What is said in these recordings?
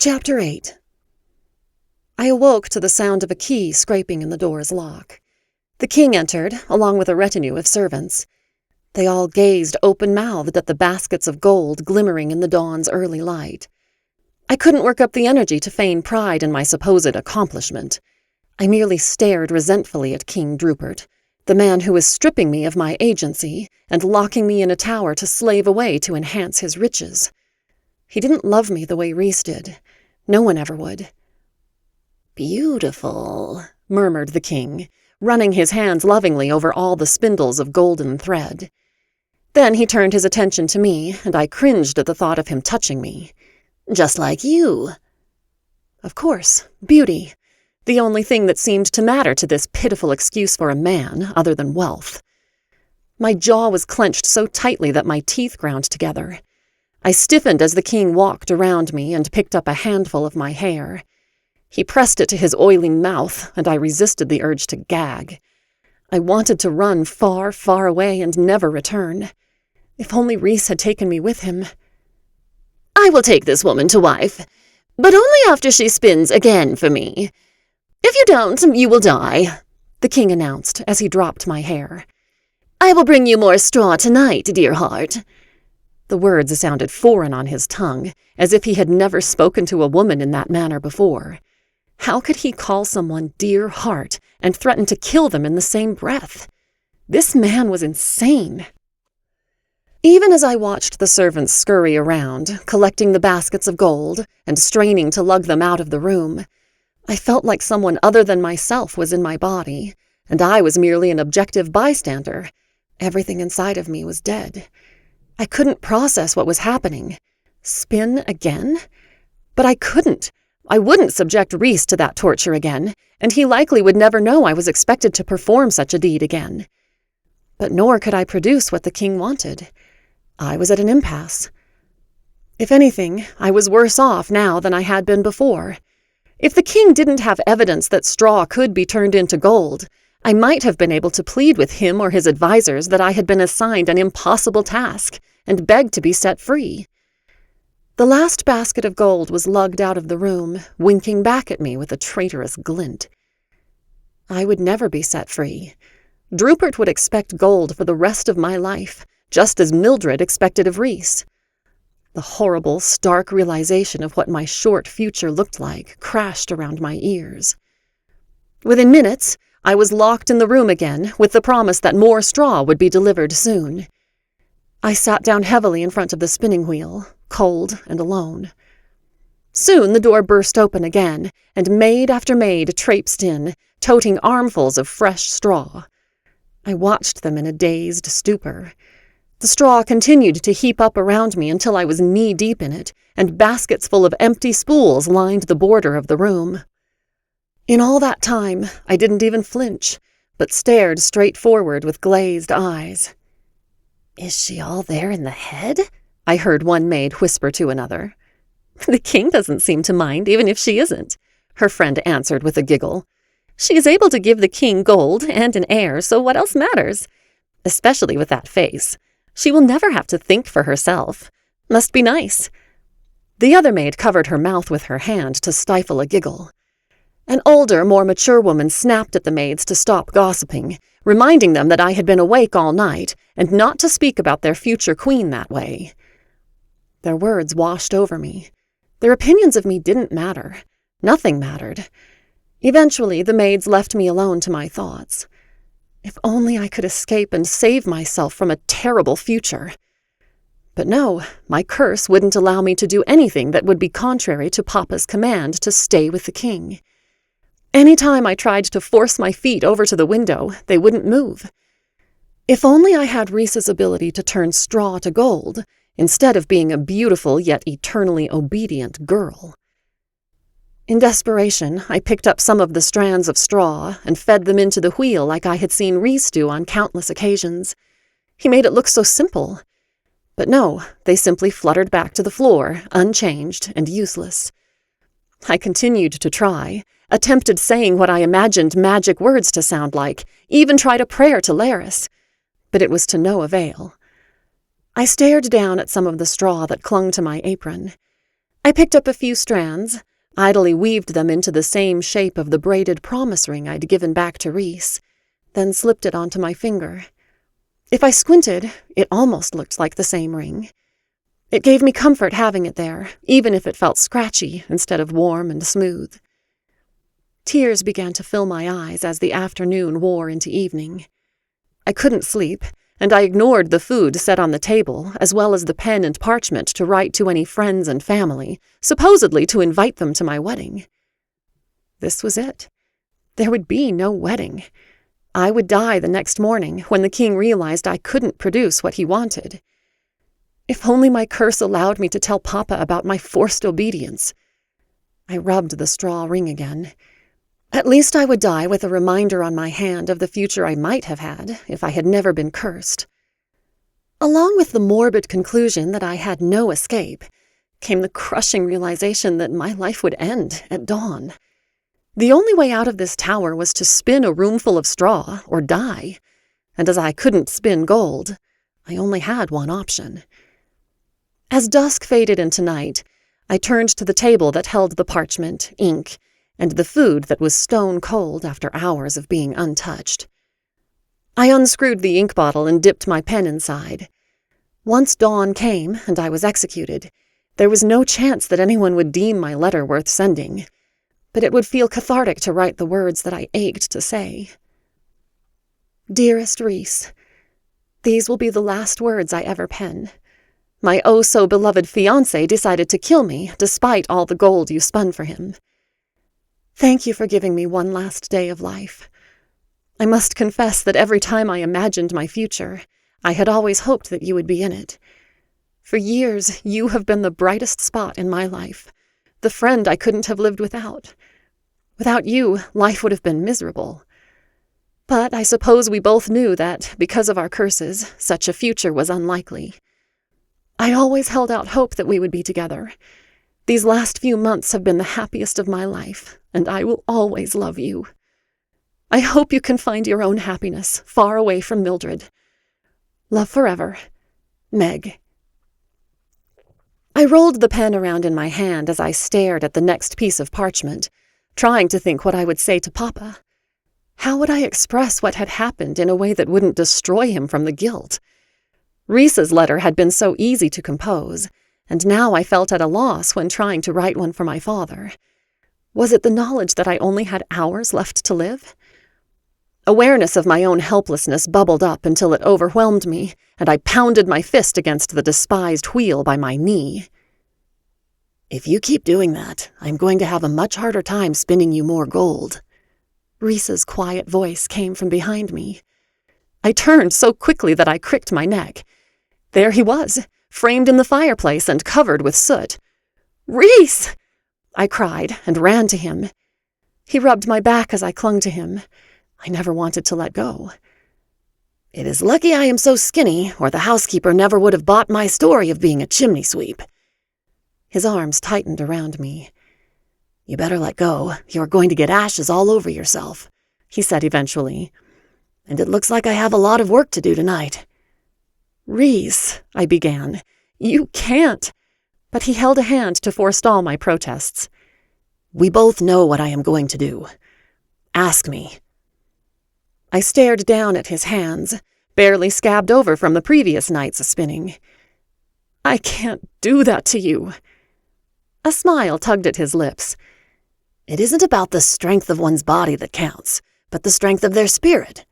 Chapter 8. I awoke to the sound of a key scraping in the door's lock. The king entered, along with a retinue of servants. They all gazed open-mouthed at the baskets of gold glimmering in the dawn's early light. I couldn't work up the energy to feign pride in my supposed accomplishment. I merely stared resentfully at King Drupert, the man who was stripping me of my agency and locking me in a tower to slave away to enhance his riches. He didn't love me the way Rhys did. No one ever would. "Beautiful," murmured the king, running his hands lovingly over all the spindles of golden thread. Then he turned his attention to me, and I cringed at the thought of him touching me. "Just like you." Of course, beauty. The only thing that seemed to matter to this pitiful excuse for a man, other than wealth. My jaw was clenched so tightly that my teeth ground together. I stiffened as the king walked around me and picked up a handful of my hair. He pressed it to his oily mouth, and I resisted the urge to gag. I wanted to run far, far away and never return. If only Rhys had taken me with him. "I will take this woman to wife, but only after she spins again for me. If you don't, you will die," the king announced as he dropped my hair. "I will bring you more straw tonight, dear heart." The words sounded foreign on his tongue, as if he had never spoken to a woman in that manner before. How could he call someone dear heart and threaten to kill them in the same breath? This man was insane. Even as I watched the servants scurry around, collecting the baskets of gold and straining to lug them out of the room, I felt like someone other than myself was in my body, and I was merely an objective bystander. Everything inside of me was dead. I couldn't process what was happening. Spin again? But I couldn't. I wouldn't subject Rhys to that torture again, and he likely would never know I was expected to perform such a deed again. But nor could I produce what the king wanted. I was at an impasse. If anything, I was worse off now than I had been before. If the king didn't have evidence that straw could be turned into gold, I might have been able to plead with him or his advisors that I had been assigned an impossible task and begged to be set free. The last basket of gold was lugged out of the room, winking back at me with a traitorous glint. I would never be set free. Drupert would expect gold for the rest of my life, just as Mildred expected of Rhys. The horrible, stark realization of what my short future looked like crashed around my ears. Within minutes, I was locked in the room again, with the promise that more straw would be delivered soon. I sat down heavily in front of the spinning wheel, cold and alone. Soon the door burst open again, and maid after maid traipsed in, toting armfuls of fresh straw. I watched them in a dazed stupor. The straw continued to heap up around me until I was knee-deep in it, and baskets full of empty spools lined the border of the room. In all that time, I didn't even flinch, but stared straight forward with glazed eyes. "Is she all there in the head?" I heard one maid whisper to another. "The king doesn't seem to mind, even if she isn't," her friend answered with a giggle. "She is able to give the king gold and an heir, so what else matters? Especially with that face. She will never have to think for herself. Must be nice." The other maid covered her mouth with her hand to stifle a giggle. An older, more mature woman snapped at the maids to stop gossiping, reminding them that I had been awake all night and not to speak about their future queen that way. Their words washed over me. Their opinions of me didn't matter. Nothing mattered. Eventually, the maids left me alone to my thoughts. If only I could escape and save myself from a terrible future. But no, my curse wouldn't allow me to do anything that would be contrary to Papa's command to stay with the king. Any time I tried to force my feet over to the window, they wouldn't move. If only I had Rhys's ability to turn straw to gold, instead of being a beautiful yet eternally obedient girl. In desperation, I picked up some of the strands of straw and fed them into the wheel like I had seen Rhys do on countless occasions. He made it look so simple. But no, they simply fluttered back to the floor, unchanged and useless. I continued to try, attempted saying what I imagined magic words to sound like, even tried a prayer to Laris, but it was to no avail. I stared down at some of the straw that clung to my apron. I picked up a few strands, idly weaved them into the same shape of the braided promise ring I'd given back to Rhys, then slipped it onto my finger. If I squinted, it almost looked like the same ring. It gave me comfort having it there, even if it felt scratchy instead of warm and smooth. Tears began to fill my eyes as the afternoon wore into evening. I couldn't sleep, and I ignored the food set on the table, as well as the pen and parchment to write to any friends and family, supposedly to invite them to my wedding. This was it. There would be no wedding. I would die the next morning when the king realized I couldn't produce what he wanted. If only my curse allowed me to tell Papa about my forced obedience. I rubbed the straw ring again. At least I would die with a reminder on my hand of the future I might have had if I had never been cursed. Along with the morbid conclusion that I had no escape, came the crushing realization that my life would end at dawn. The only way out of this tower was to spin a roomful of straw or die, and as I couldn't spin gold, I only had one option. As dusk faded into night, I turned to the table that held the parchment, ink, and the food that was stone cold after hours of being untouched. I unscrewed the ink bottle and dipped my pen inside. Once dawn came and I was executed, there was no chance that anyone would deem my letter worth sending, but it would feel cathartic to write the words that I ached to say. Dearest Rhys, these will be the last words I ever pen. My oh-so-beloved fiancé decided to kill me despite all the gold you spun for him. Thank you for giving me one last day of life. I must confess that every time I imagined my future, I had always hoped that you would be in it. For years, you have been the brightest spot in my life, the friend I couldn't have lived without. Without you, life would have been miserable. But I suppose we both knew that, because of our curses, such a future was unlikely. I always held out hope that we would be together. These last few months have been the happiest of my life, and I will always love you. I hope you can find your own happiness, far away from Mildred. Love forever, Meg. I rolled the pen around in my hand as I stared at the next piece of parchment, trying to think what I would say to Papa. How would I express what had happened in a way that wouldn't destroy him from the guilt? Rhys's letter had been so easy to compose, and now I felt at a loss when trying to write one for my father. Was it the knowledge that I only had hours left to live? Awareness of my own helplessness bubbled up until it overwhelmed me, and I pounded my fist against the despised wheel by my knee. If you keep doing that, I'm going to have a much harder time spinning you more gold. Rhys's quiet voice came from behind me. I turned so quickly that I cricked my neck. There he was, framed in the fireplace and covered with soot. Rhys! I cried and ran to him. He rubbed my back as I clung to him. I never wanted to let go. It is lucky I am so skinny, or the housekeeper never would have bought my story of being a chimney sweep. His arms tightened around me. You better let go. You're going to get ashes all over yourself, he said eventually. And it looks like I have a lot of work to do tonight. Rhys, I began. You can't. But he held a hand to forestall my protests. We both know what I am going to do. Ask me. I stared down at his hands, barely scabbed over from the previous night's spinning. I can't do that to you. A smile tugged at his lips. It isn't about the strength of one's body that counts, but the strength of their spirit.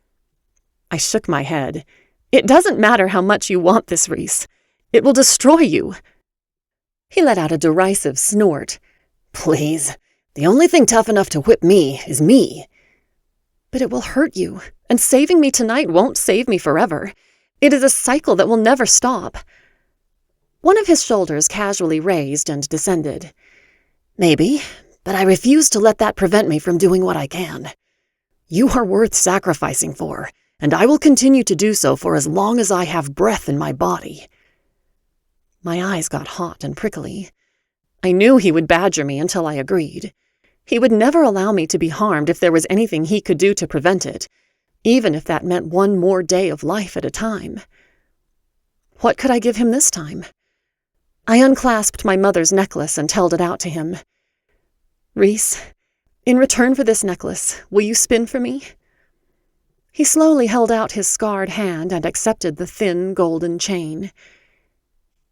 I shook my head. It doesn't matter how much you want this, Rhys. It will destroy you. He let out a derisive snort. Please, the only thing tough enough to whip me is me. But it will hurt you, and saving me tonight won't save me forever. It is a cycle that will never stop. One of his shoulders casually raised and descended. Maybe, but I refuse to let that prevent me from doing what I can. You are worth sacrificing for, and I will continue to do so for as long as I have breath in my body. My eyes got hot and prickly. I knew he would badger me until I agreed. He would never allow me to be harmed if there was anything he could do to prevent it, even if that meant one more day of life at a time. What could I give him this time? I unclasped my mother's necklace and held it out to him. "Rhys, in return for this necklace, will you spin for me?" He slowly held out his scarred hand and accepted the thin, golden chain.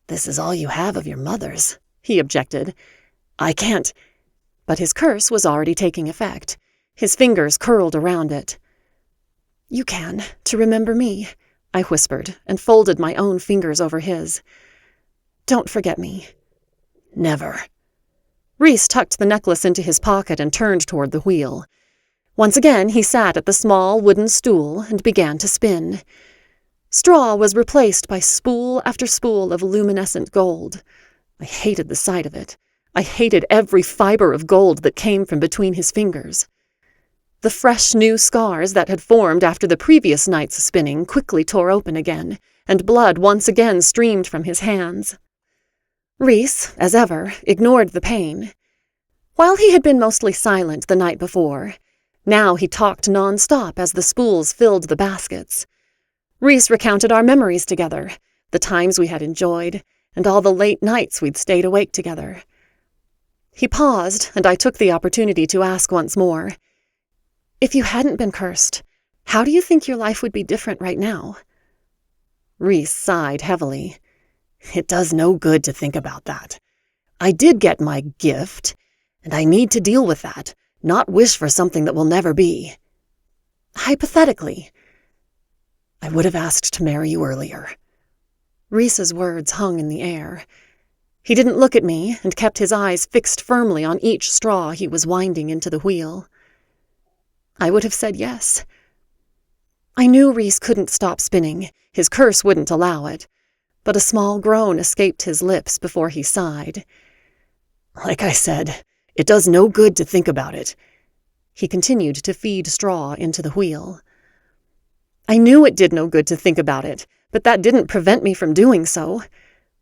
"This is all you have of your mother's," he objected. "I can't—" But his curse was already taking effect. His fingers curled around it. "You can, to remember me," I whispered, and folded my own fingers over his. "Don't forget me." "Never." Rhys tucked the necklace into his pocket and turned toward the wheel. Once again he sat at the small wooden stool and began to spin. Straw was replaced by spool after spool of luminescent gold. I hated the sight of it. I hated every fiber of gold that came from between his fingers. The fresh new scars that had formed after the previous night's spinning quickly tore open again, and blood once again streamed from his hands. Rhys, as ever, ignored the pain. While he had been mostly silent the night before, now he talked non-stop as the spools filled the baskets. Rhys recounted our memories together, the times we had enjoyed, and all the late nights we'd stayed awake together. He paused, and I took the opportunity to ask once more, "If you hadn't been cursed, how do you think your life would be different right now?" Rhys sighed heavily. "It does no good to think about that. I did get my gift, and I need to deal with that, not wish for something that will never be. Hypothetically, I would have asked to marry you earlier." Rhys's words hung in the air. He didn't look at me and kept his eyes fixed firmly on each straw he was winding into the wheel. I would have said yes. I knew Rhys couldn't stop spinning. His curse wouldn't allow it. But a small groan escaped his lips before he sighed. "Like I said, it does no good to think about it." He continued to feed straw into the wheel. I knew it did no good to think about it, but that didn't prevent me from doing so.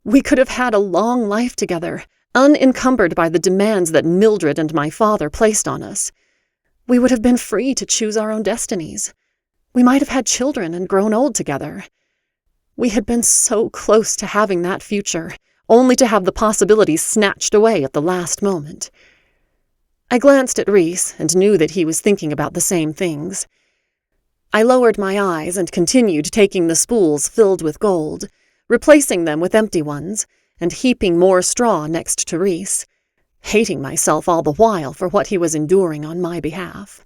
We could have had a long life together, unencumbered by the demands that Mildred and my father placed on us. We would have been free to choose our own destinies. We might have had children and grown old together. We had been so close to having that future, only to have the possibilities snatched away at the last moment. I glanced at Rhys and knew that he was thinking about the same things. I lowered my eyes and continued taking the spools filled with gold, replacing them with empty ones, and heaping more straw next to Rhys, hating myself all the while for what he was enduring on my behalf.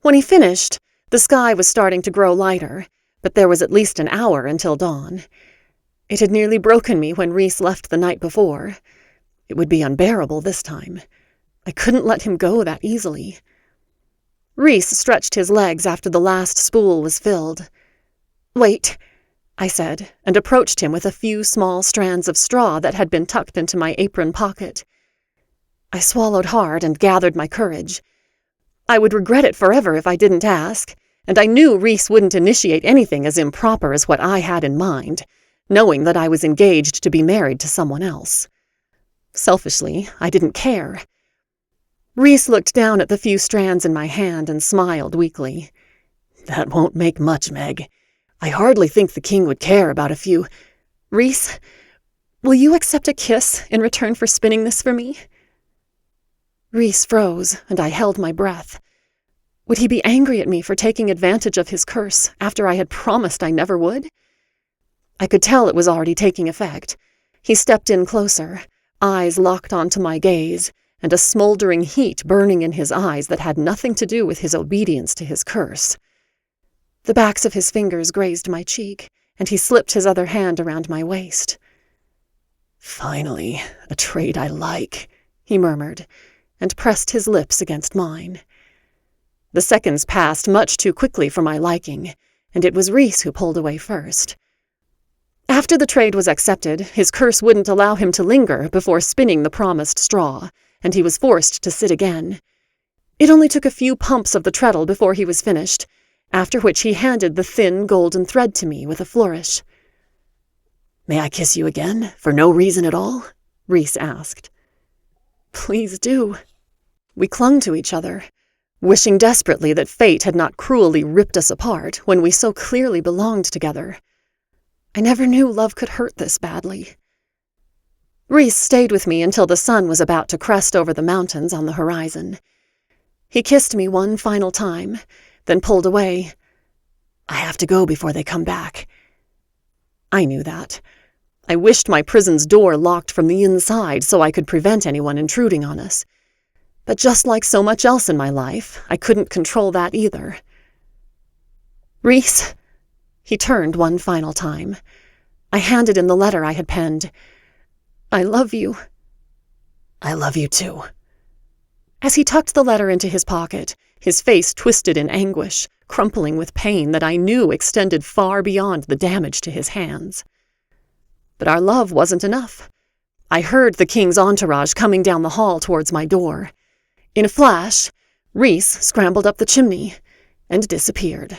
When he finished, the sky was starting to grow lighter, but there was at least an hour until dawn. It had nearly broken me when Rhys left the night before. It would be unbearable this time. I couldn't let him go that easily. Rhys stretched his legs after the last spool was filled. "Wait," I said, and approached him with a few small strands of straw that had been tucked into my apron pocket. I swallowed hard and gathered my courage. I would regret it forever if I didn't ask, and I knew Rhys wouldn't initiate anything as improper as what I had in mind, knowing that I was engaged to be married to someone else. Selfishly, I didn't care. Rhys looked down at the few strands in my hand and smiled weakly. "That won't make much, Meg. I hardly think the king would care about a few—" "Rhys, will you accept a kiss in return for spinning this for me?" Rhys froze, and I held my breath. Would he be angry at me for taking advantage of his curse after I had promised I never would? I could tell it was already taking effect. He stepped in closer, eyes locked onto my gaze, and a smoldering heat burning in his eyes that had nothing to do with his obedience to his curse. The backs of his fingers grazed my cheek, and he slipped his other hand around my waist. "Finally, a trait I like," he murmured, and pressed his lips against mine. The seconds passed much too quickly for my liking, and it was Rhys who pulled away first. After the trade was accepted, his curse wouldn't allow him to linger before spinning the promised straw, and he was forced to sit again. It only took a few pumps of the treadle before he was finished, after which he handed the thin golden thread to me with a flourish. "May I kiss you again, for no reason at all?" Rhys asked. "Please do." We clung to each other, wishing desperately that fate had not cruelly ripped us apart when we so clearly belonged together. I never knew love could hurt this badly. Rhys stayed with me until the sun was about to crest over the mountains on the horizon. He kissed me one final time, then pulled away. I have to go before they come back. I knew that. I wished my prison's door locked from the inside so I could prevent anyone intruding on us. But just like so much else in my life, I couldn't control that either. Rhys! He turned one final time. I handed him the letter I had penned. I love you. I love you too. As he tucked the letter into his pocket, his face twisted in anguish, crumpling with pain that I knew extended far beyond the damage to his hands. But our love wasn't enough. I heard the king's entourage coming down the hall towards my door. In a flash, Rhys scrambled up the chimney and disappeared.